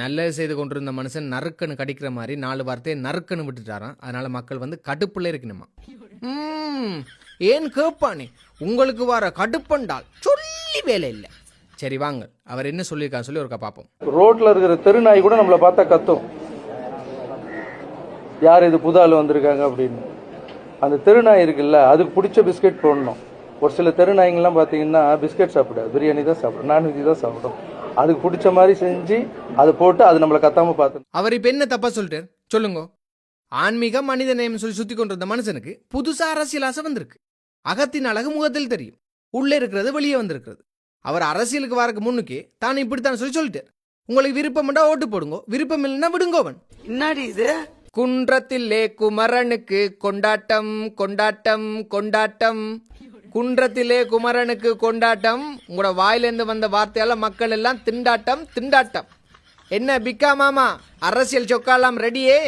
நல்லது செய்து கொண்டிருந்த மனுஷன் நறுக்கன்னு கடிக்கிற மாதிரி 4 வார்த்தையை நறுக்கன்னு விட்டுட்டாராம். அதனால மக்கள் வந்து கடுப்புல இருக்கணுமா. ஏன் கேட்பானே, உங்களுக்கு வர கடுப்பண்டால் சொல்லி வேலை இல்லை. சரி வாங்க, அவர் என்ன சொல்லியிருக்காரு சொல்லி ஒருக்கா பார்ப்போம். ரோட்ல இருக்கிற தெருநாய் கூட நம்மளை பார்த்தா கத்தும், யார் இது புது ஆள் வந்திருக்காங்க அப்படின்னு. அந்த தெருநாய் இருக்குல்ல, அதுக்கு பிடிச்ச பிஸ்கெட் போடணும். ஒரு சில தெருநாய்ங்கெல்லாம் பார்த்தீங்கன்னா பிஸ்கெட் சாப்பிடாது, பிரியாணி தான் சாப்பிடும், நான்வெஜ் தான் சாப்பிடும். அதுக்கு பிடிச்ச மாதிரி செஞ்சு அதை போட்டு அது நம்மளை கத்தாம பார்த்து. அவர் இப்ப என்ன தப்பா சொல்லிட்டார் சொல்லுங்க. ஆன்மீக மனித நேயம் சொல்லி சுத்தி கொண்டிருந்த மனுஷனுக்கு புதுசா அரசியல் ஆசை வந்திருக்கு. அகத்தின் அழகு முகத்தில் தெரியும், உள்ளே இருக்கிறது வெளியே வந்திருக்கிறது. அவர் அரசியலுக்கு வரக்கு முன்னுக்கே தான் இப்படித்தான் சொல்லி சொல்லிட்டார். உங்களுக்கு விருப்பம்டா ஓட்டு போடுங்க, விருப்பம் இல்லைன்னா விடுங்கோவன். என்னடி இது? குன்றத்திலே குமரனுக்கு கொண்டாட்டம் கொண்டாட்டம் கொண்டாட்டம். குன்றத்திலே குமரனுக்கு கொண்டாட்டம். உங்களோட வாயிலிருந்து வந்த வார்த்தையால மக்கள் எல்லாம் திண்டாட்டம் திண்டாட்டம். என்ன பிக்கா மாமா, அரசியல் சொக்காலாம் ரெடியே?